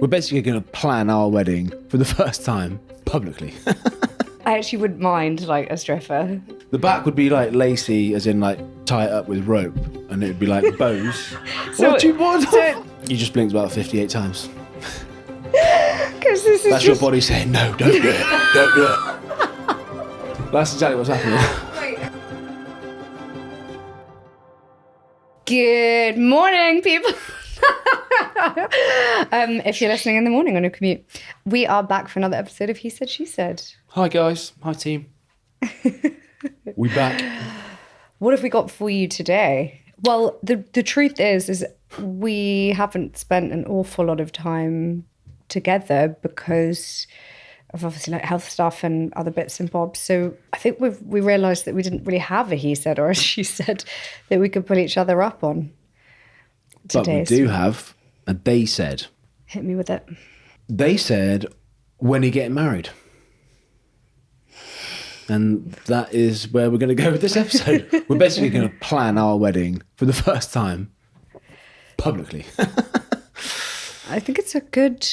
We're basically going to plan our wedding for the first time publicly. I actually wouldn't mind, like, a stripper. The back would be like lacy, as in like tie it up with rope, and it would be like bows. What do you want? You just blinked about 58 times. Because this is That's your body saying, no, don't do it, don't do it. That's exactly what's happening. Good morning, people. If you're listening in the morning on your commute, we are back for another episode of He Said, She Said. Hi guys, hi team. We back. What have we got for you today? Well, the truth is we haven't spent an awful lot of time together because of obviously like health stuff and other bits and bobs. So I think we realised that we didn't really have a he said or a she said that we could pull each other up on. But we do have a they said. Hit me with it. They said, when are you getting married? And that is where we're going to go with this episode. We're basically going to plan our wedding for the first time publicly. I think it's a good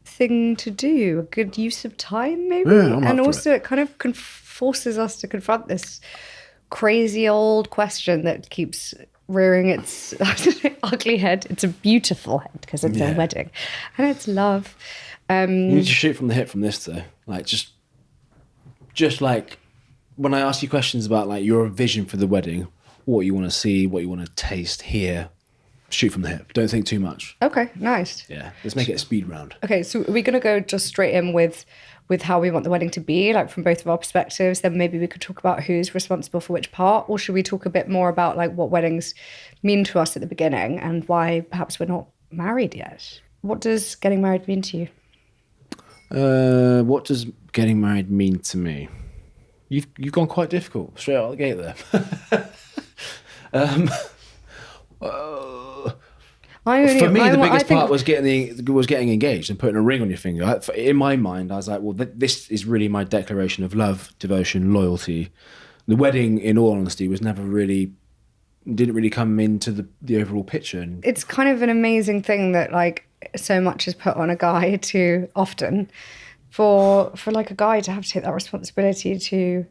thing to do, a good use of time maybe. Yeah, I'm up and for also it kind of forces us to confront this crazy old question that keeps rearing its ugly head. It's a beautiful head because it's a wedding and it's love. You need to shoot from the hip from this though. Like just like when I ask you questions about like your vision for the wedding, what you want to see, what you want to taste, hear, shoot from the hip. Don't think too much. Okay, nice. Yeah, let's make it a speed round. Okay, so are we going to go just straight in with how we want the wedding to be, like from both of our perspectives? Then maybe we could talk about who's responsible for which part, or should we talk a bit more about like what weddings mean to us at the beginning and why perhaps we're not married yet? What does getting married mean to you? What does getting married mean to me? You've gone quite difficult straight out of the gate there. For me, the biggest part was getting engaged and putting a ring on your finger. In my mind, I was like, well, this is really my declaration of love, devotion, loyalty. The wedding, in all honesty, didn't really come into the overall picture. And it's kind of an amazing thing that like so much is put on a guy too often. For like a guy to have to take that responsibility to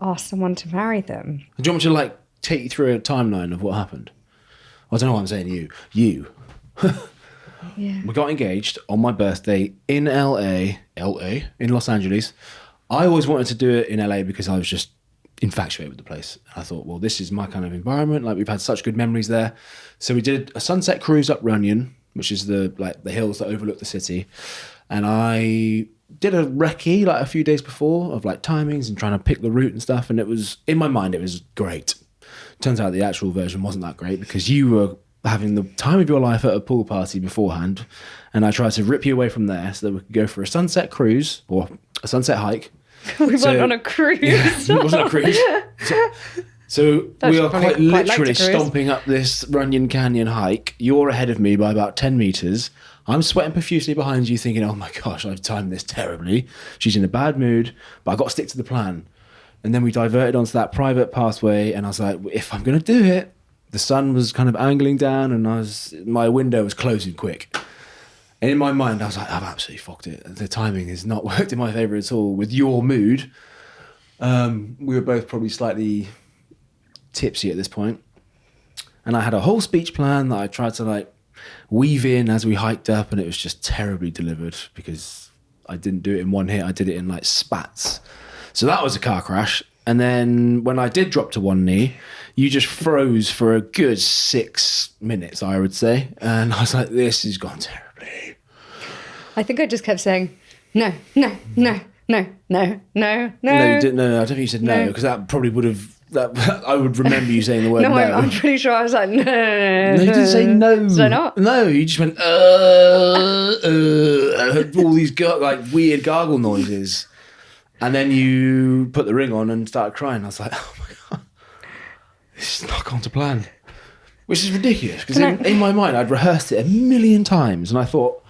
ask someone to marry them. Do you want me to like take you through a timeline of what happened? I don't know why I'm saying you. Yeah. We got engaged on my birthday in LA, in Los Angeles. I always wanted to do it in LA because I was just infatuated with the place. I thought, well, this is my kind of environment. Like we've had such good memories there. So we did a sunset cruise up Runyon, which is the hills that overlook the city. And I did a recce like a few days before of like timings and trying to pick the route and stuff. And it was, in my mind, it was great. Turns out the actual version wasn't that great because you were having the time of your life at a pool party beforehand. And I tried to rip you away from there so that we could go for a sunset cruise or a sunset hike. We went on a cruise. Yeah, it wasn't a cruise. So we are quite literally stomping up this Runyon Canyon hike. You're ahead of me by about 10 meters. I'm sweating profusely behind you thinking, oh my gosh, I've timed this terribly. She's in a bad mood, but I've got to stick to the plan. And then we diverted onto that private pathway and I was like, if I'm going to do it, the sun was kind of angling down and my window was closing quick. And in my mind, I was like, I've absolutely fucked it. The timing has not worked in my favour at all with your mood. We were both probably slightly tipsy at this point. And I had a whole speech plan that I tried to like weave in as we hiked up and it was just terribly delivered because I didn't do it in one hit. I did it in like spats. So that was a car crash. And then when I did drop to one knee, you just froze for a good 6 minutes, I would say. And I was like, this has gone terribly. I think I just kept saying, no. No, you didn't. No, I don't think you said no, because that probably would have. I would remember you saying the word no. I'm pretty sure I was like, no. No, you didn't say no. Did I not? No, you just went, all these weird gargle noises. And then you put the ring on and started crying. I was like, oh my God, this is not gone to plan. Which is ridiculous, because in my mind, I'd rehearsed it a million times and I thought,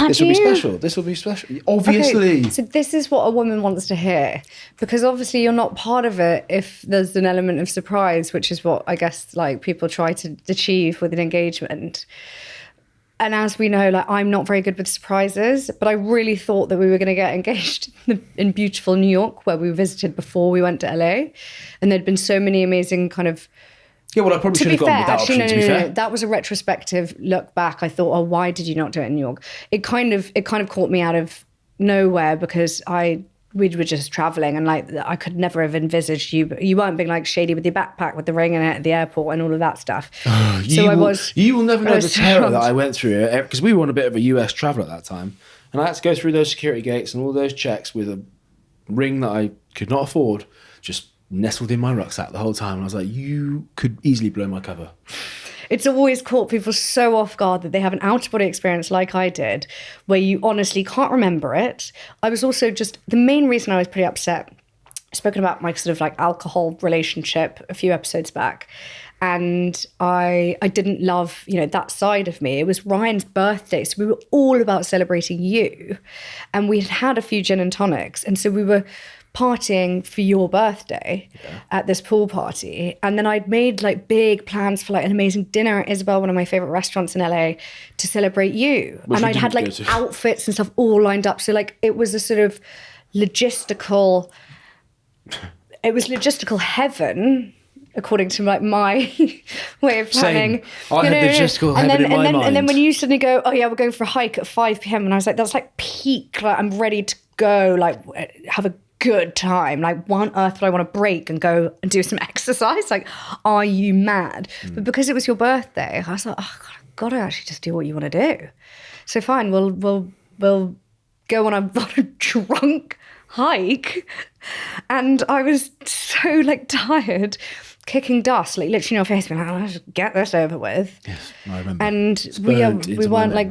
this will be special. This will be special. Obviously. Okay, so this is what a woman wants to hear, because obviously you're not part of it if there's an element of surprise, which is what I guess like people try to achieve with an engagement. And as we know, like, I'm not very good with surprises, but I really thought that we were going to get engaged in beautiful New York, where we visited before we went to LA. And there'd been so many amazing kind of... Yeah, well, I probably should have gone with that option, to be fair. That was a retrospective look back. I thought, oh, why did you not do it in New York? It kind of caught me out of nowhere because we were just traveling, and like I could never have envisaged you weren't being like shady with your backpack with the ring in it at the airport and all of that stuff. You will never know the terror that I went through, because we were on a bit of a US travel at that time, and I had to go through those security gates and all those checks with a ring that I could not afford, just nestled in my rucksack the whole time. And I was like, you could easily blow my cover. It's always caught people so off guard that they have an out-of-body experience like I did, where you honestly can't remember it. I was also the main reason I was pretty upset, I've spoken about my sort of like alcohol relationship a few episodes back, and I didn't love, that side of me. It was Ryan's birthday, so we were all about celebrating you, and we had a few gin and tonics, and so we were partying for your birthday at this pool party, and then I'd made like big plans for like an amazing dinner at Isabel, one of my favorite restaurants in LA, to celebrate you. And I'd had like outfits and stuff all lined up, so like it was a sort of logistical heaven, according to like my way of planning. I had logistical heaven in my mind. And then when you suddenly go, oh yeah, we're going for a hike at 5 p.m, and I was like, that's like peak, like I'm ready to go, like have a good time. Like, why on earth would I want to break and go and do some exercise? Like, are you mad? But because it was your birthday, I was like, oh God, I've got to actually just do what you want to do. So fine, we'll go on a drunk hike. And I was so like tired, kicking dust, like literally in your face, being like, let's just get this over with. Yes, I remember. And we weren't like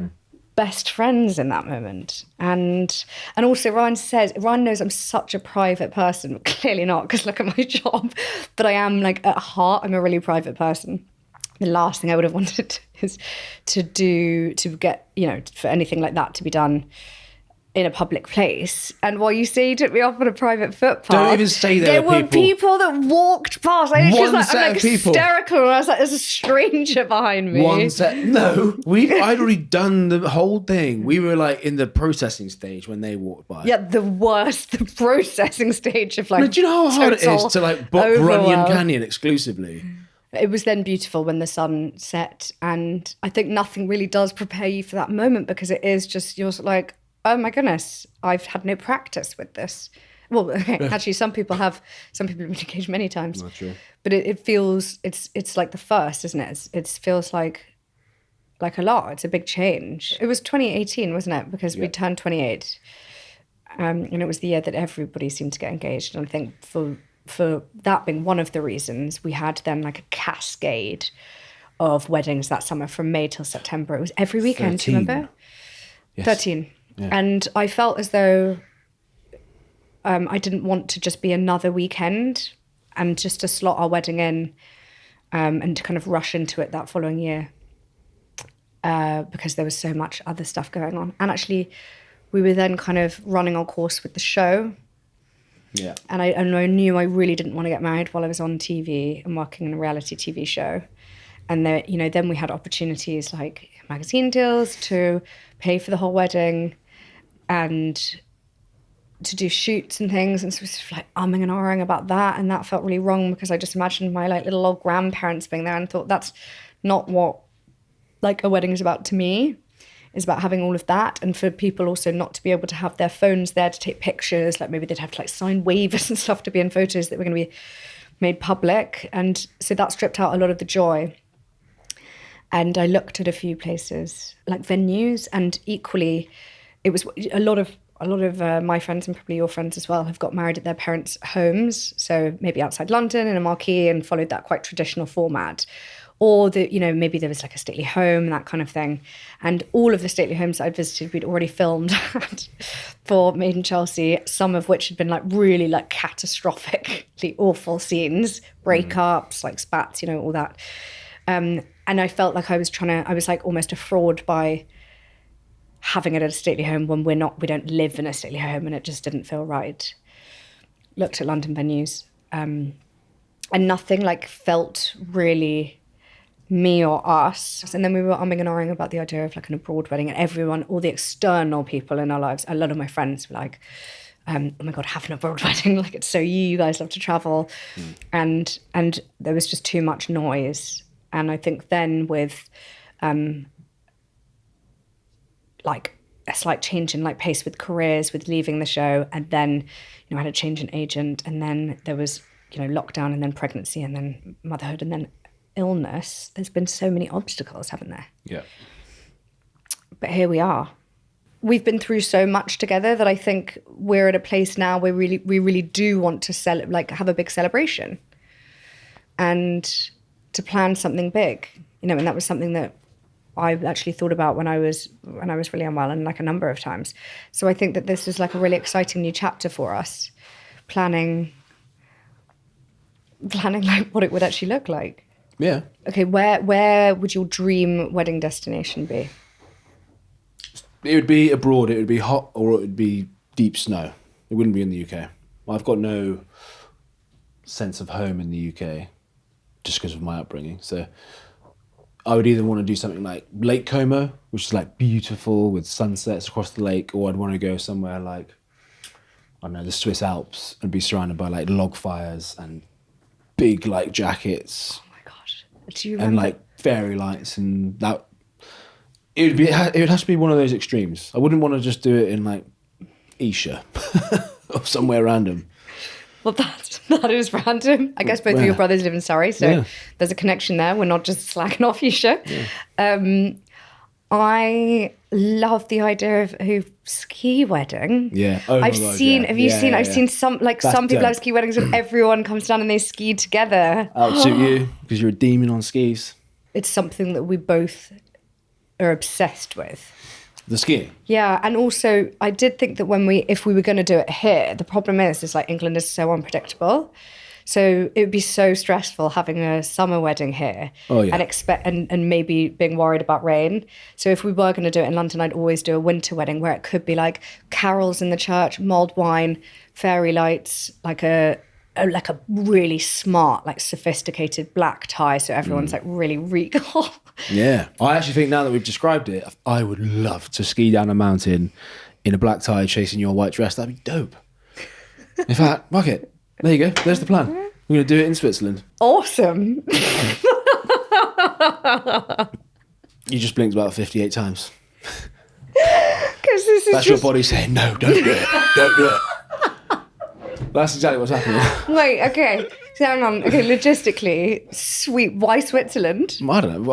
best friends in that moment. And also Ryan knows I'm such a private person. Clearly not, because look at my job. But I am, like, at heart, I'm a really private person. The last thing I would have wanted is to get, for anything like that to be done in a public place. And while you say you took me off on a private footpath, don't even stay there. There were people that walked past. I'm like hysterical, and I was like, there's a stranger behind me. No, I'd already done the whole thing. We were like in the processing stage when they walked by. Yeah, the processing stage of like. But do you know how hard it is to like book Runyon Canyon exclusively? It was then beautiful when the sun set, and I think nothing really does prepare you for that moment, because it is just, you're like, oh my goodness, I've had no practice with this. Well, actually, some people have been engaged many times. Not true. But it feels, it's like the first, isn't it? It feels like a lot. It's a big change. It was 2018, wasn't it? Because we turned 28. And it was the year that everybody seemed to get engaged. And I think for that being one of the reasons, we had then like a cascade of weddings that summer from May till September. It was every weekend, 13. Do you remember? Yes. 13. Yeah. And I felt as though I didn't want to just be another weekend and just to slot our wedding in and to kind of rush into it that following year because there was so much other stuff going on. And actually, we were then kind of running our course with the show. Yeah. And I knew I really didn't want to get married while I was on TV and working in a reality TV show. And then we had opportunities like magazine deals to pay for the whole wedding and to do shoots and things. And so it was sort of like umming and ahhing about that. And that felt really wrong because I just imagined my like little old grandparents being there and thought that's not what like a wedding is about to me. It's about having all of that. And for people also not to be able to have their phones there to take pictures, like maybe they'd have to like sign waivers and stuff to be in photos that were going to be made public. And so that stripped out a lot of the joy. And I looked at a few places, like venues, and equally, it was a lot of my friends and probably your friends as well have got married at their parents' homes, so maybe outside London in a marquee and followed that quite traditional format, or maybe there was like a stately home, that kind of thing. And all of the stately homes that I'd visited, we'd already filmed for Made in Chelsea, some of which had been like really like catastrophically awful scenes, breakups, like spats, all that. And I felt like I was like almost a fraud by having it at a stately home when we don't live in a stately home, and it just didn't feel right. Looked at London venues, and nothing like felt really me or us. And then we were umming and ahhing about the idea of like an abroad wedding, and everyone, all the external people in our lives, a lot of my friends were like, oh my God, have an abroad wedding. Like, it's so you guys love to travel. And there was just too much noise. And I think then with like a slight change in like pace with careers, with leaving the show, and then, I had a change in agent, and then there was, lockdown, and then pregnancy, and then motherhood, and then illness. There's been so many obstacles, haven't there? Yeah. But here we are. We've been through so much together that I think we're at a place now where we really do want to have a big celebration and to plan something big, and that was something that I actually thought about when I was really unwell, and like a number of times. So I think that this is like a really exciting new chapter for us, planning like what it would actually look like. Yeah. Okay, where would your dream wedding destination be? It would be abroad. It would be hot, or it would be deep snow. It wouldn't be in the UK. I've got no sense of home in the UK just because of my upbringing. So I would either want to do something like Lake Como, which is like beautiful with sunsets across the lake, or I'd want to go somewhere like, I don't know, the Swiss Alps and be surrounded by like log fires and big like jackets. Oh my gosh. Do you remember? And like fairy lights, and that it would have to be one of those extremes. I wouldn't want to just do it in like Isha or somewhere random. Well, that is random. I guess both of your brothers live in Surrey, so there's a connection there. We're not just slacking off Isha. Yeah. I love the idea of a ski wedding. Yeah. Oh my God, Have you seen? I've seen some people have ski weddings and everyone comes down and they ski together. That'll suit you because you're a demon on skis. It's something that we both are obsessed with. The skiing. Yeah, and also I did think that if we were going to do it here, the problem is like England is so unpredictable. So it would be so stressful having a summer wedding here and maybe being worried about rain. So if we were going to do it in London, I'd always do a winter wedding where it could be like carols in the church, mulled wine, fairy lights, like a really smart, like sophisticated black tie. So everyone's like really regal. Yeah. I actually think now that we've described it, I would love to ski down a mountain in a black tie chasing your white dress. That'd be dope. In fact, fuck it. There you go. There's the plan. We're going to do it in Switzerland. Awesome. You just blinked about 58 times. That's your body saying, no, don't do it. Don't do it. That's exactly what's happening. Wait, okay. So hang on. Okay, logistically, sweet. Why Switzerland? I don't know.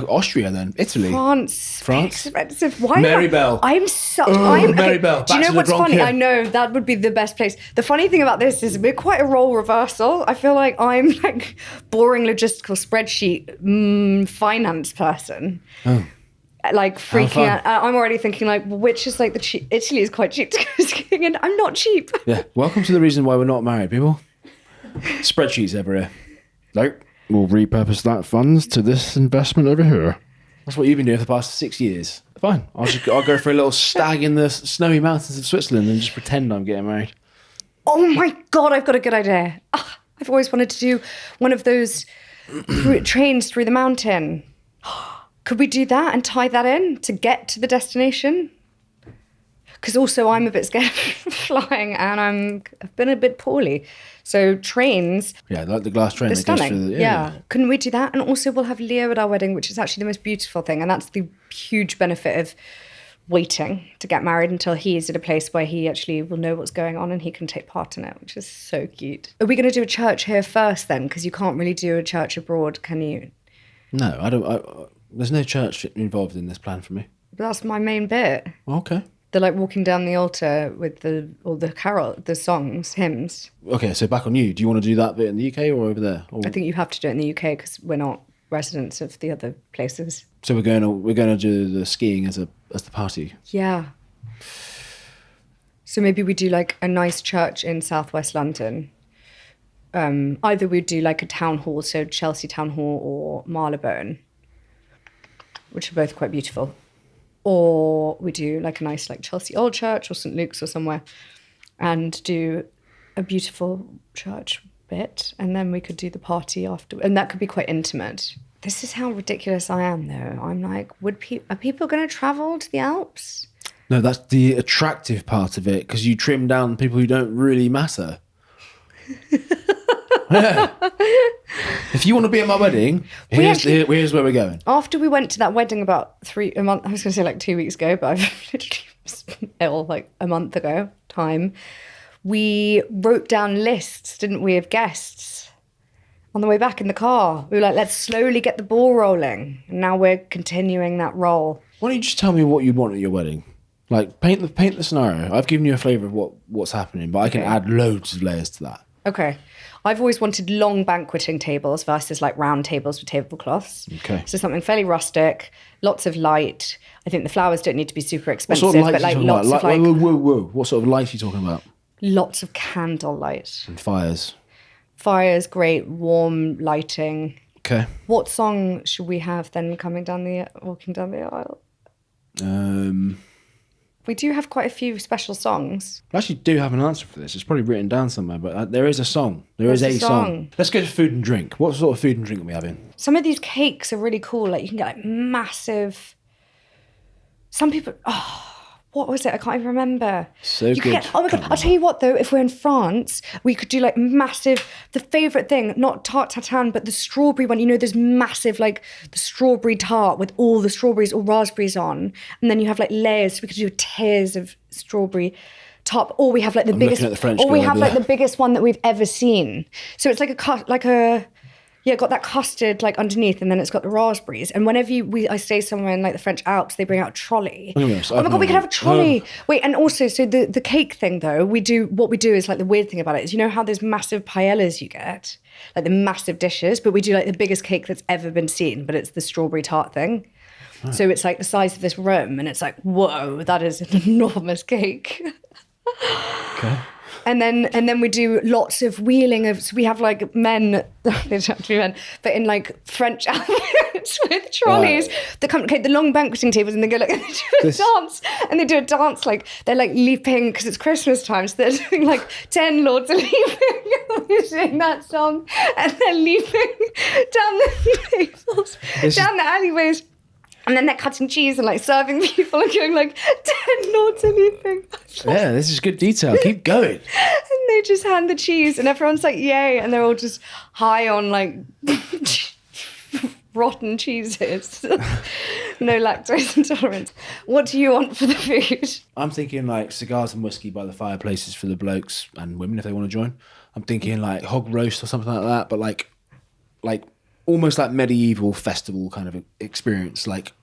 Austria then. Italy. France. Expensive. Why? Marybelle. Marybelle. Do you know what's funny? I know that would be the best place. The funny thing about this is we're quite a role reversal. I feel like I'm like boring logistical spreadsheet finance person. Oh. Like freaking out. I'm already thinking like, which is like the cheap. Italy is quite cheap to go skiing, and I'm not cheap. Yeah. Welcome to the reason why we're not married, people. Spreadsheets everywhere. Nope. We'll repurpose that funds to this investment over here. That's what you've been doing for the past 6 years. Fine. I'll go for a little stag in the snowy mountains of Switzerland and just pretend I'm getting married. Oh my God, I've got a good idea. I've always wanted to do one of those trains through the mountain. Could we do that and tie that in to get to the destination? Because also I'm a bit scared of flying and I've been a bit poorly. So trains. Yeah, like the glass train. They're stunning. Yeah. Couldn't we do that? And also we'll have Leo at our wedding, which is actually the most beautiful thing. And that's the huge benefit of waiting to get married until he is at a place where he actually will know what's going on and he can take part in it, which is so cute. Are we going to do a church here first then? Because you can't really do a church abroad, can you? No, I don't. There's no church involved in this plan for me. But that's my main bit. Okay. They're like walking down the altar with the songs, hymns. Okay, so back on you. Do you want to do that bit in the UK or over there? Or... I think you have to do it in the UK because we're not residents of the other places. So we're going to do the skiing as the party. Yeah. So maybe we do like a nice church in southwest London. Either we do like a town hall, so Chelsea Town Hall or Marylebone, which are both quite beautiful. Or we do like a nice like Chelsea Old Church or St. Luke's or somewhere and do a beautiful church bit. And then we could do the party after. And that could be quite intimate. This is how ridiculous I am, though. I'm like, are people going to travel to the Alps? No, that's the attractive part of it, because you trim down people who don't really matter. Yeah. If you want to be at my wedding, here's where we're going. After we went to that wedding about I was going to say like 2 weeks ago, but I've literally been ill like a month ago time. We wrote down lists, didn't we, of guests on the way back in the car. We were like, let's slowly get the ball rolling. And now we're continuing that role. Why don't you just tell me what you want at your wedding? Like, paint the scenario. I've given you a flavour of what's happening, but I can add loads of layers to that. Okay. I've always wanted long banqueting tables versus like round tables with tablecloths. Okay. So something fairly rustic, lots of light. I think the flowers don't need to be super expensive, what sort of light but like lots of like... Whoa. What sort of light are you talking about? Lots of candle light. And fires. Fires, great, warm lighting. Okay. What song should we have then walking down the aisle? We do have quite a few special songs. I actually do have an answer for this. It's probably written down somewhere, but there is a song. There's a song. Let's go to food and drink. What sort of food and drink are we having? Some of these cakes are really cool. Like you can get like massive... Some people... what was it? I can't even remember. So good. Oh my God. I'll tell you what though, if we're in France, we could do like massive, the favourite thing, not tart tatin, but the strawberry one. You know, there's massive, like the strawberry tart with all the strawberries or raspberries on. And then you have like layers. So we could do tiers of strawberry tart. Or we have like the biggest, the biggest one that we've ever seen. So it's got that custard like underneath, and then it's got the raspberries. And whenever I stay somewhere in like the French Alps, they bring out a trolley. Oh my God, we could have a trolley. Wait, and also, so the cake thing though, what we do is like the weird thing about it is, you know how there's massive paellas you get, like the massive dishes, but we do like the biggest cake that's ever been seen, but it's the strawberry tart thing. Oh. So it's like the size of this room, and it's like, whoa, that is an enormous cake. Okay. And then we do lots of wheeling of, so we have like men, they don't have to be men, but in like French outfits with trolleys that come, the long banqueting tables, and they go like, they do a dance, like they're like leaping, because it's Christmas time, so they're doing like 10 lords are leaping, we're doing that song, and they're leaping down the tables, down the alleyways. And then they're cutting cheese and like serving people and going like 10 lords are leaping. Yeah, this is good detail. Keep going. And they just hand the cheese and everyone's like, yay. And they're all just high on like rotten cheeses. No lactose intolerance. What do you want for the food? I'm thinking like cigars and whiskey by the fireplaces for the blokes and women if they want to join. I'm thinking like hog roast or something like that, but like almost like medieval festival kind of experience. Like,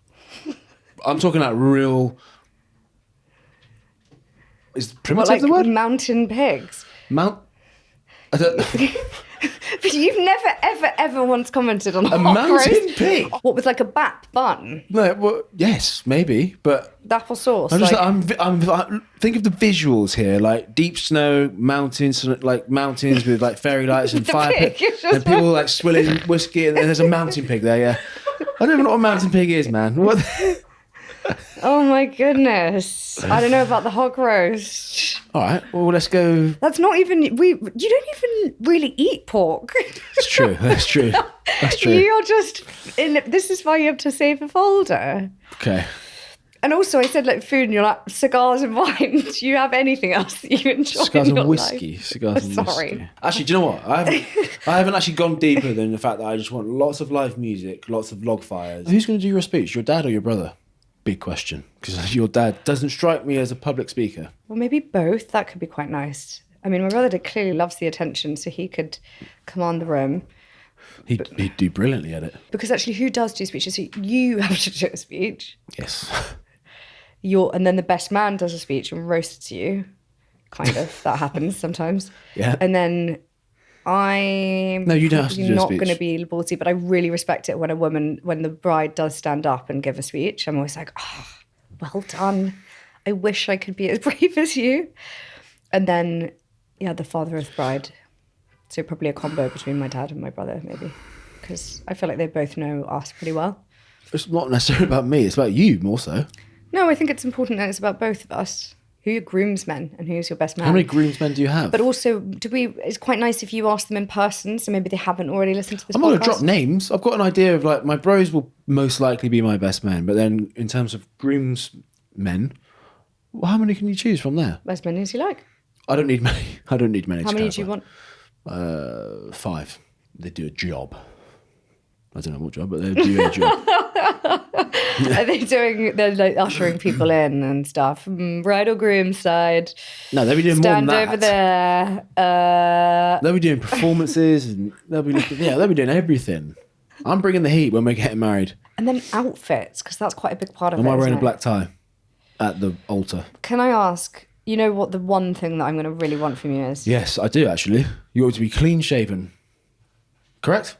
I'm talking like real. Is primitive the word? Mountain pigs. I don't know. But you've never, ever, ever once commented on a mountain roast. pig. What, with like a bap bun? No, well, yes, maybe, but apple sauce. I'm think of the visuals here, like deep snow, mountains, like mountains with like fairy lights and fire pit, and people like swilling whiskey, and there's a mountain pig there. Yeah, I don't even know what a mountain pig is, man. What? Oh my goodness! I don't know about the hog roast. All right, well let's go. That's not even You don't even really eat pork. It's true. That's true. That's true. You're just this is why you have to save a folder. Okay. And also, I said like food, and you're like cigars and wine. Do you have anything else that you enjoy? Cigars in your and whiskey. Life? Cigars and Sorry. whiskey. Actually, do you know what? I haven't actually gone deeper than the fact that I just want lots of live music, lots of log fires. Who's going to do your speech? Your dad or your brother? Big question, because your dad doesn't strike me as a public speaker. Well, maybe both. That could be quite nice. I mean, my brother clearly loves the attention, so he could command the room. He'd do brilliantly at it. Because actually, who does do speeches? So you have to do a speech. Yes. And then the best man does a speech and roasts you. Kind of. That happens sometimes. Yeah. And then you don't have to do a speech. Not going to be ballsy, but I really respect it when the bride does stand up and give a speech. I'm always like, oh, well done. I wish I could be as brave as you. And then, the father of the bride. So probably a combo between my dad and my brother, maybe. Because I feel like they both know us pretty well. It's not necessarily about me. It's about you more so. No, I think it's important that it's about both of us. Who are your groomsmen and who's your best man? How many groomsmen do you have? But also, it's quite nice if you ask them in person, so maybe they haven't already listened to this podcast. I'm not going to drop names. I've got an idea of like, my bros will most likely be my best men, but then in terms of groomsmen, well, how many can you choose from there? As many as you like. I don't need many. How many do you want? 5. They do a job. I don't know what job, but they do a job. Are they they're like ushering people in and stuff? Bride or groom side? No, they'll be doing more than that. Stand over there. They'll be doing performances and they'll be doing everything. I'm bringing the heat when we're getting married. And then outfits, because that's quite a big part of it. Am I wearing a black tie at the altar? Can I ask, you know what the one thing that I'm going to really want from you is? Yes, I do actually. You ought to be clean shaven. Correct?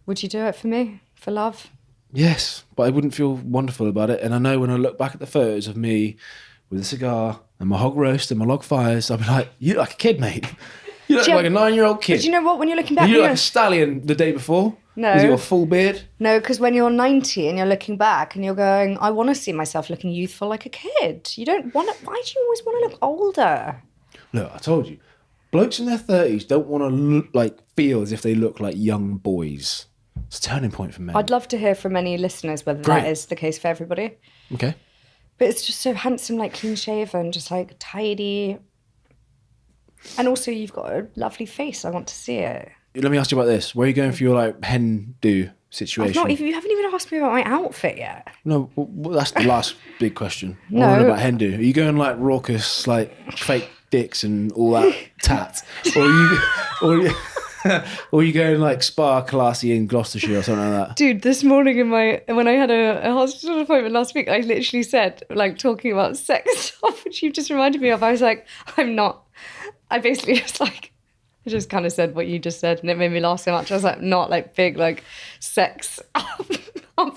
Would you do it for me? For love? Yes, but I wouldn't feel wonderful about it. And I know when I look back at the photos of me with a cigar and my hog roast and my log fires, I'll be like, you look like a kid, mate. You look like a 9-year-old kid. But you know what? When you're looking back... You look like a stallion the day before. No. With your full beard. No, because when you're 90 and you're looking back and you're going, I want to see myself looking youthful like a kid. You don't want to... Why do you always want to look older? Look, I told you. Blokes in their 30s don't want to feel as if they look like young boys. It's a turning point for men. I'd love to hear from any listeners whether that is the case for everybody. Okay. But it's just so handsome, like clean shaven, just like tidy. And also you've got a lovely face. I want to see it. Let me ask you about this. Where are you going for your hen do situation? You haven't even asked me about my outfit yet. No, well, that's the last big question. No. I want to know about hen do. Are you going like raucous, like fake dicks and all that tat? Or are you going like spa classy in Gloucestershire or something like that? Dude, this morning when I had a hospital appointment last week, I literally said, like, talking about sex stuff, which you just reminded me of. I was like, I basically I just kind of said what you just said, and it made me laugh so much. I was like, not like big, like sex up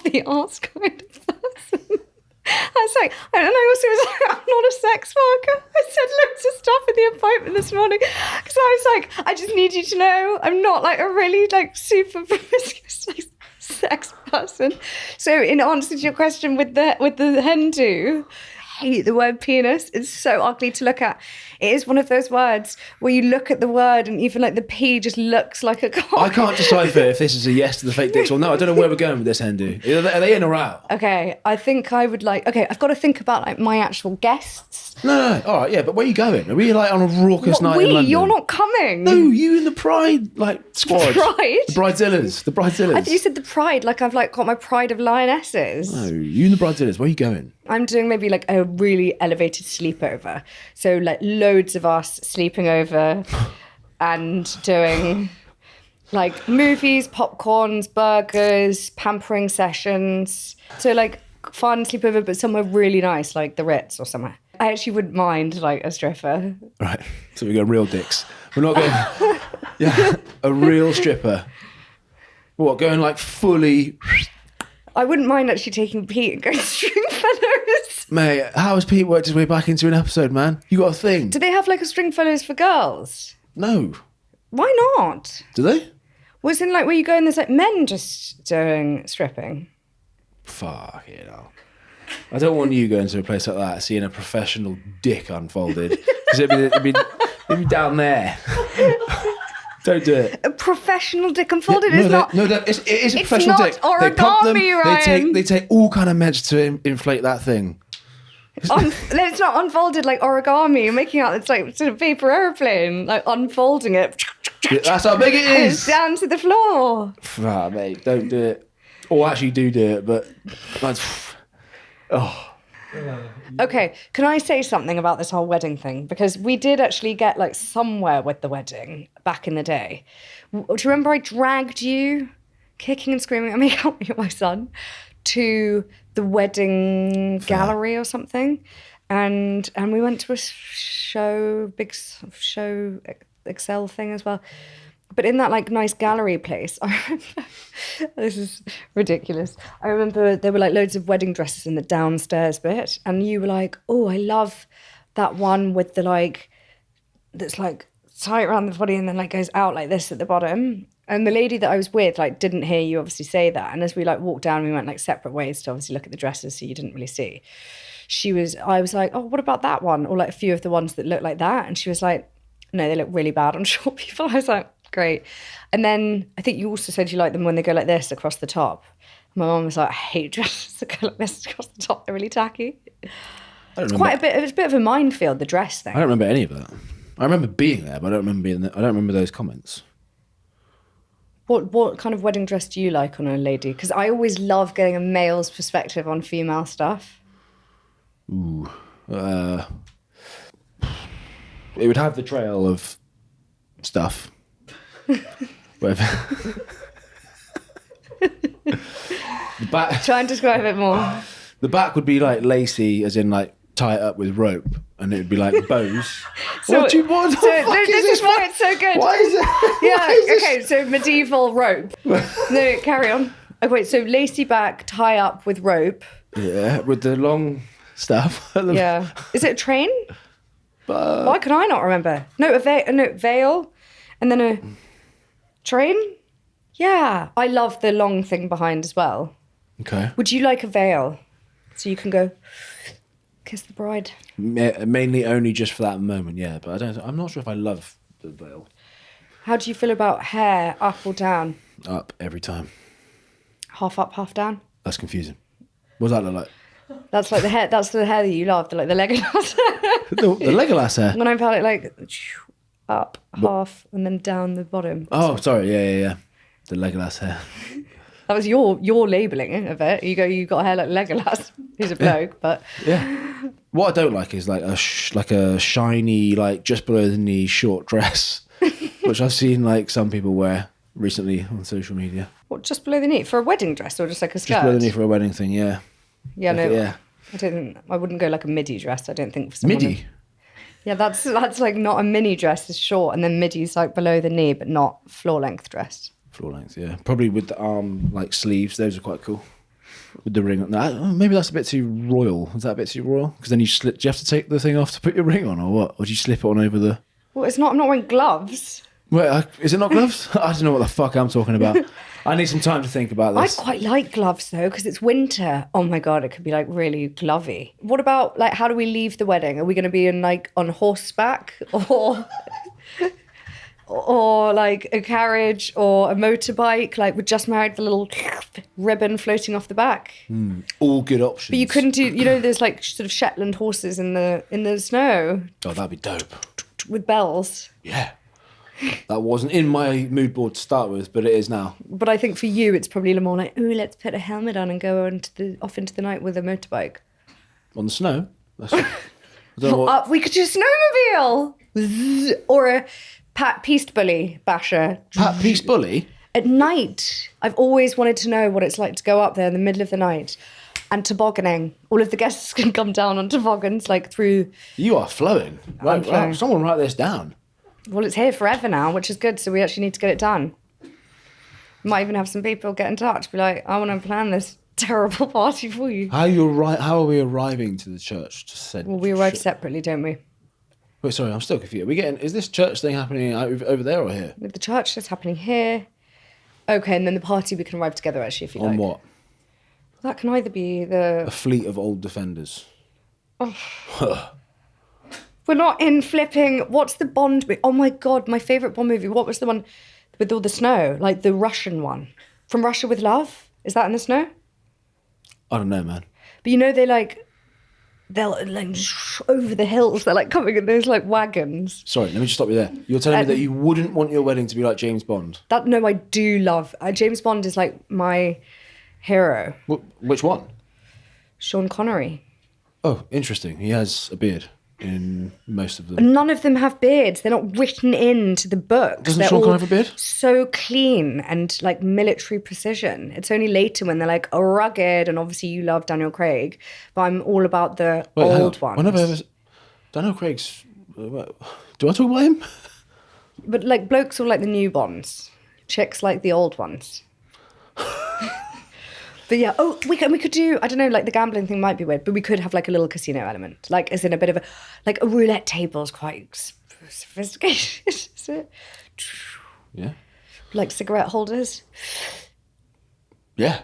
the arse kind of person. I was like, and I also was like, I'm not a sex worker. I said loads of stuff in the appointment this morning because I was like, I just need you to know I'm not like a really like super promiscuous like, sex person. So in answer to your question with the hen do, I hate the word penis. It's so ugly to look at. It is one of those words where you look at the word and even like the P just looks like a cock. I can't decipher if this is a yes to the fake dicks or no. I don't know where we're going with this hen do. Are they in or out? Okay, I think I would I've got to think about like my actual guests. No. All right, yeah, but where are you going? Are we like on a raucous night in London? You're not coming. No, you and the Pride squad. Pride? The Bridezillas. I thought you said the Pride, like I've like got my pride of lionesses. No, you and the Bridezillas. Where are you going? I'm doing maybe like a really elevated sleepover. So like loads of us sleeping over and doing like movies, popcorns, burgers, pampering sessions. So like fun sleepover, but somewhere really nice, like the Ritz or somewhere. I actually wouldn't mind like a stripper. Right. So we got real dicks. We're not going... Yeah, a real stripper. What, going like fully... I wouldn't mind actually taking Pete and going Stringfellows. Mate, how has Pete worked his way back into an episode, man? You got a thing. Do they have like a Stringfellows for girls? No. Why not? Do they? Was in like where you go and there's like men just doing stripping? Fuck it all. I don't want you going to a place like that seeing a professional dick unfolded. Because it'd be down there. Don't do it. A professional dick unfolded is not... No, it is a professional dick. It's not origami, Ryan. They take all kind of meds to inflate that thing. It's not unfolded like origami. You're making out it's like sort of paper airplane, like unfolding it. Yeah, that's how big it is. It's down to the floor. Ah, mate, don't do it. Or actually do it, but... Oh... Okay, can I say something about this whole wedding thing? Because we did actually get like somewhere with the wedding back in the day. Do you remember I dragged you, kicking and screaming at me, help me, my son, to the wedding gallery or something? And we went to a big show Excel thing as well. But in that like nice gallery place, I remember, this is ridiculous. I remember there were like loads of wedding dresses in the downstairs bit. And you were like, oh, I love that one with the like, that's like tight around the body and then like goes out like this at the bottom. And the lady that I was with like didn't hear you obviously say that. And as we like walked down, we went like separate ways to obviously look at the dresses so you didn't really see. I was like, oh, what about that one? Or like a few of the ones that look like that. And she was like, no, they look really bad on short people. I was like, great. And then I think you also said you like them when they go like this across the top. My mum was like, I hate dresses that go like this across the top. They're really tacky. It's quite a bit. It's a bit of a minefield, the dress thing. I don't remember any of that. I remember being there, but I don't remember being there. I don't remember those comments. What kind of wedding dress do you like on a lady? Because I always love getting a male's perspective on female stuff. Ooh. It would have the trail of stuff. Whatever. The back. Try and describe it more. The back would be like lacy, as in like tie it up with rope, and it would be like bows. So, what do you want? This is why it's so good. Why is it? Yeah. Okay. So medieval rope. No, carry on. Oh, wait. So lacy back, tie up with rope. Yeah, with the long stuff. Yeah. Is it a train? Why can I not remember? No, veil, and then a train. Yeah, I love the long thing behind as well. Okay. Would you like a veil? So you can go kiss the bride. Mainly only just for that moment, yeah. But I'm not sure if I love the veil. How do you feel about hair, up or down? Up every time. Half up, half down? That's confusing. What does that look like? That's like the hair. That's the hair that you love, like the Legolas. the Legolas hair. When I've had it like up half and then down the bottom. Oh, sorry. Yeah. The Legolas hair. That was your labelling of it. You got hair like Legolas, who's a bloke, but yeah. What I don't like is like a shiny, like just below the knee short dress, which I've seen like some people wear recently on social media. What, just below the knee for a wedding dress or just like a skirt? Just below the knee for a wedding thing, yeah. Yeah, like, no. Yeah. I wouldn't go like a midi dress. I don't think for someone. Midi. Yeah, that's like not a mini dress. It's short, and then midi's like below the knee, but not floor length dress. Floor length, yeah. Probably with the arm like sleeves. Those are quite cool. With the ring. No, maybe that's a bit too royal. Is that a bit too royal? Because then do you have to take the thing off to put your ring on, or what? Or do you slip it on over the? Well, it's not. I'm not wearing gloves. Wait, is it not gloves? I don't know what the fuck I'm talking about. I need some time to think about this. I quite like gloves though, because it's winter. Oh my God, it could be like really glovey. What about like, how do we leave the wedding? Are we going to be on horseback or like a carriage or a motorbike? Like we're just married, the little ribbon floating off the back. All good options. But you couldn't do, there's like sort of Shetland horses in the snow. Oh, that'd be dope. With bells. Yeah. That wasn't in my mood board to start with, but it is now. But I think for you, it's probably more like, ooh, let's put a helmet on and go off into the night with a motorbike. On the snow? We could do a snowmobile! Or a piste bully basher. Piste bully? At night. I've always wanted to know what it's like to go up there in the middle of the night. And tobogganing. All of the guests can come down on toboggans, like through... You are flowing. Right, someone write this down. Well, it's here forever now, which is good. So we actually need to get it done. Might even have some people get in touch, be like, I want to plan this terrible party for you. How are we arriving to the church? Just said. Well, we arrive separately, don't we? Wait, sorry, I'm still confused. Is this church thing happening over there or here? With the church that's happening here. Okay, and then the party we can arrive together actually if you like. On what? That can either be a fleet of old defenders. Oh. We're not in flipping. What's the Bond movie? Oh my God, my favourite Bond movie. What was the one with all the snow? Like the Russian one. From Russia with Love? Is that in the snow? I don't know, man. But they'll like over the hills. They're like coming in those like wagons. Sorry, let me just stop you there. You're telling me that you wouldn't want your wedding to be like James Bond? No, I do love. James Bond is like my hero. Which one? Sean Connery. Oh, interesting. He has a beard in most of them. None of them have beards. They're not written into the book. Doesn't Sean Connery have a beard? So clean and like military precision. It's only later when they're like rugged, and obviously you love Daniel Craig, but I'm all about the old ones. Daniel Craig's... do I talk about him? But like blokes all like the new Bonds. Chicks like the old ones. But yeah, we could do, I don't know, like the gambling thing might be weird, but we could have like a little casino element, like as in a bit of a roulette table is quite sophisticated, is it? Yeah. Like cigarette holders. Yeah.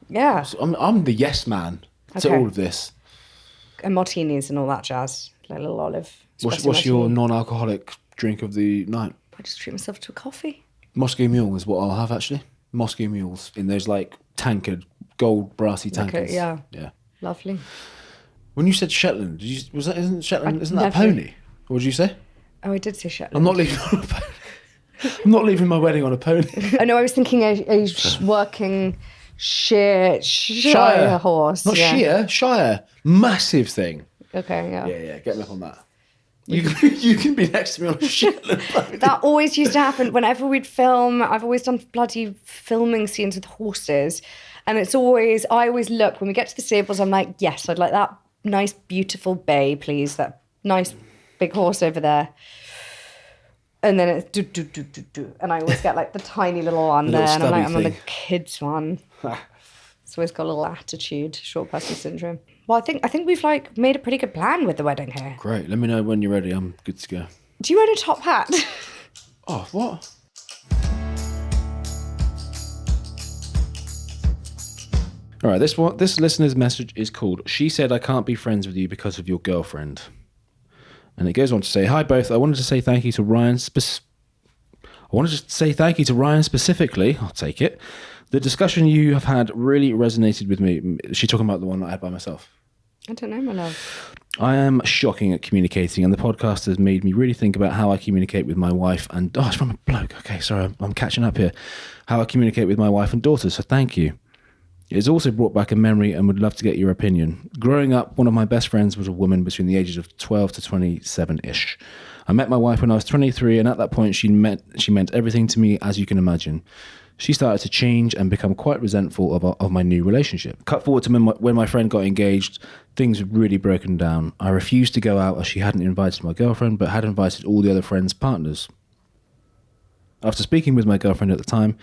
Yeah. So I'm the yes man to all of this. And martinis and all that jazz. Like a little olive. What's your non-alcoholic drink of the night? I just treat myself to a coffee. Moscow Mule is what I'll have, actually. Moscow Mules in those like tankard, gold brassy tankards. Yeah. Yeah. Lovely. When you said Shetland, isn't Shetland, isn't that a pony? What did you say? Oh, I did say Shetland. I'm not leaving on a pony. I'm not leaving my wedding on a pony. Oh no, I was thinking a working Shire horse. Not Shire. Massive thing. Okay, yeah. Yeah, get me up on that. You can be next to me on a Shetland pony. That always used to happen whenever we'd film. I've always done bloody filming scenes with horses. And I always look, when we get to the stables, I'm like, yes, I'd like that nice, beautiful bay, please. That nice big horse over there. And then it's do. And I always get like the tiny little one there. And I'm like, I'm on the kids one. It's always got a little attitude, short person syndrome. Well, I think we've like made a pretty good plan with the wedding here. Great. Let me know when you're ready. I'm good to go. Do you own a top hat? Oh, what? All right, this listener's message is called "She Said I Can't Be Friends with You Because of Your Girlfriend." And it goes on to say, "Hi both. I wanted to say thank you to Ryan specifically. I'll take it. The discussion you have had really resonated with me." Is she talking about the one that I had by myself? I don't know, my love. "I am shocking at communicating, and the podcast has made me really think about how I communicate with my wife and..." Oh, it's from a bloke. Okay, sorry, I'm catching up here. "How I communicate with my wife and daughters, so thank you. It has also brought back a memory and would love to get your opinion. Growing up, one of my best friends was a woman between the ages of 12 to 27-ish. I met my wife when I was 23, and at that point she meant everything to me, as you can imagine. She started to change and become quite resentful of my new relationship. Cut forward to when my friend got engaged, things had really broken down. I refused to go out as she hadn't invited my girlfriend, but had invited all the other friends' partners. After speaking with my girlfriend at the time,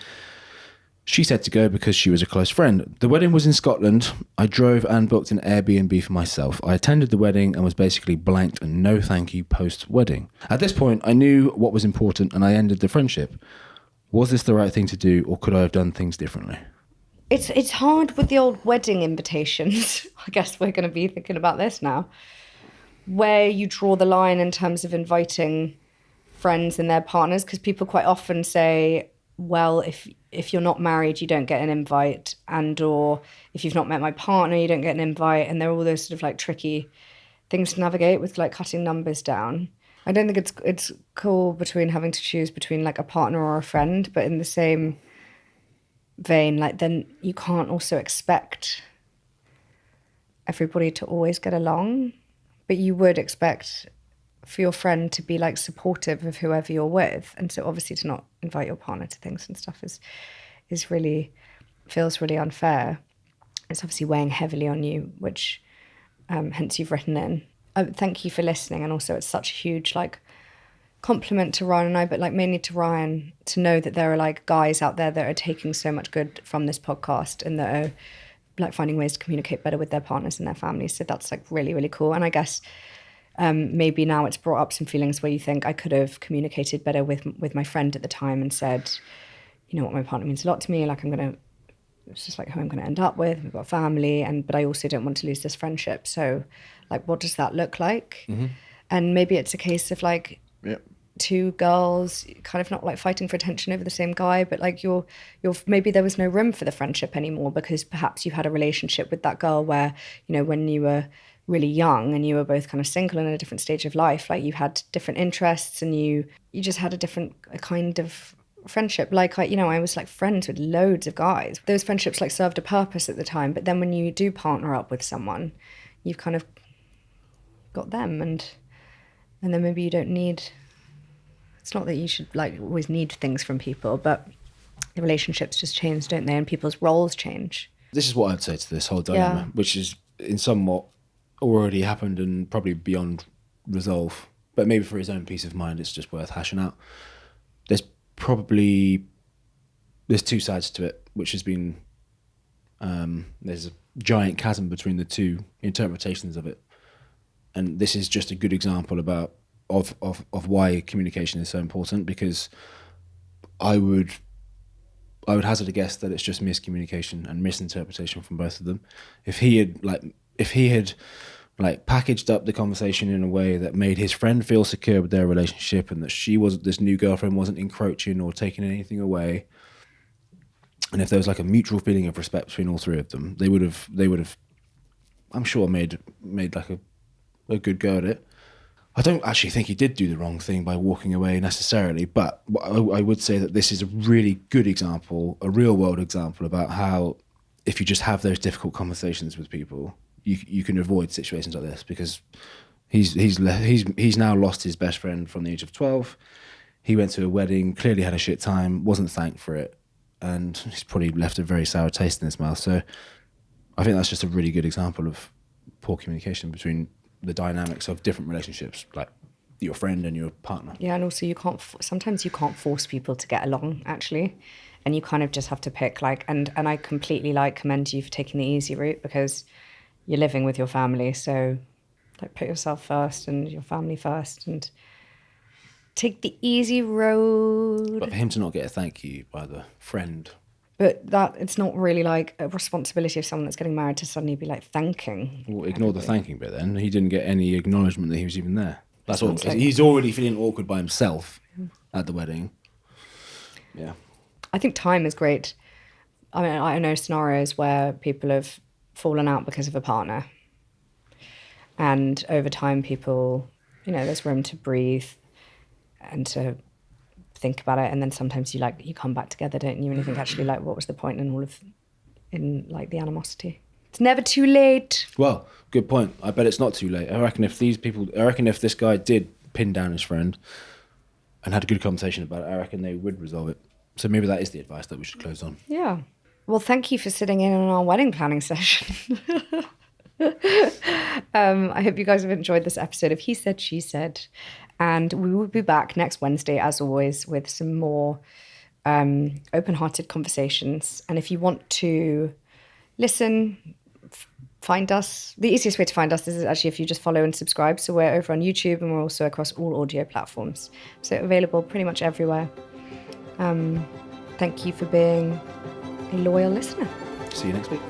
she said to go because she was a close friend. The wedding was in Scotland. I drove and booked an Airbnb for myself. I attended the wedding and was basically blanked and no thank you post-wedding. At this point, I knew what was important and I ended the friendship. Was this the right thing to do, or could I have done things differently?" It's hard with the old wedding invitations. I guess we're going to be thinking about this now. Where you draw the line in terms of inviting friends and their partners, because people quite often say, well, if you're not married, you don't get an invite, and or if you've not met my partner, you don't get an invite. And there are all those sort of like tricky things to navigate with like cutting numbers down. I don't think it's cool between having to choose between like a partner or a friend, but in the same vein, like then you can't also expect everybody to always get along, but you would expect for your friend to be like supportive of whoever you're with. And so obviously to not invite your partner to things and stuff is really, feels really unfair. It's obviously weighing heavily on you, which hence you've written in. Thank you for listening. And also it's such a huge like compliment to Ryan and I, but like mainly to Ryan, to know that there are like guys out there that are taking so much good from this podcast and that are like finding ways to communicate better with their partners and their families. So that's like really, really cool. And I guess maybe now it's brought up some feelings where you think I could have communicated better with my friend at the time and said, you know what, my partner means a lot to me. Like it's just like who I'm going to end up with. We've got a family, but I also don't want to lose this friendship. So like, what does that look like? Mm-hmm. And maybe it's a case of like two girls kind of not like fighting for attention over the same guy, but like you're maybe there was no room for the friendship anymore because perhaps you had a relationship with that girl where, you know, when you were really young and you were both kind of single and in a different stage of life, like you had different interests and you just had a kind of friendship. Like I was like friends with loads of guys. Those friendships like served a purpose at the time, but then when you do partner up with someone, you've kind of got them and then maybe you don't need, it's not that you should like always need things from people, but the relationships just change, don't they? And people's roles change. This is what I'd say to this whole dilemma, which is in somewhat already happened and probably beyond resolve, but maybe for his own peace of mind, it's just worth hashing out. There's two sides to it, which has been, there's a giant chasm between the two interpretations of it. And this is just a good example of why communication is so important, because I would hazard a guess that it's just miscommunication and misinterpretation from both of them. If he had like packaged up the conversation in a way that made his friend feel secure with their relationship, and that this new girlfriend wasn't encroaching or taking anything away. And if there was like a mutual feeling of respect between all three of them, they would have, I'm sure, made like a good go at it. I don't actually think he did do the wrong thing by walking away necessarily, but I would say that this is a really good example, a real world example about how if you just have those difficult conversations with people, you can avoid situations like this, because he's now lost his best friend from the age of 12. He went to a wedding, clearly had a shit time, wasn't thanked for it, and he's probably left a very sour taste in his mouth. So I think that's just a really good example of poor communication between the dynamics of different relationships, like your friend and your partner. Yeah, and also sometimes you can't force people to get along, actually, and you kind of just have to pick, like, and I completely commend you for taking the easy route, because you're living with your family, so like put yourself first and your family first and take the easy road. But for him to not get a thank you by the friend. But that it's not really like a responsibility of someone that's getting married to suddenly be like thanking. Well, ignore the thanking bit then. He didn't get any acknowledgement that he was even there. That's all. He's already feeling awkward by himself at the wedding. Yeah. I think time is great. I mean, I know scenarios where people have fallen out because of a partner. And over time, people, there's room to breathe and to think about it, and then sometimes you come back together, don't you? And you think, actually, like, what was the point in the animosity? It's never too late. Well, good point. I bet it's not too late. I reckon if this guy did pin down his friend and had a good conversation about it, I reckon they would resolve it. So maybe that is the advice that we should close on. Yeah. Well, thank you for sitting in on our wedding planning session. I hope you guys have enjoyed this episode of He Said, She Said. And we will be back next Wednesday, as always, with some more open-hearted conversations. And if you want to listen, find us. The easiest way to find us is actually if you just follow and subscribe. So we're over on YouTube, and we're also across all audio platforms. So available pretty much everywhere. Thank you for being a loyal listener. See you next week.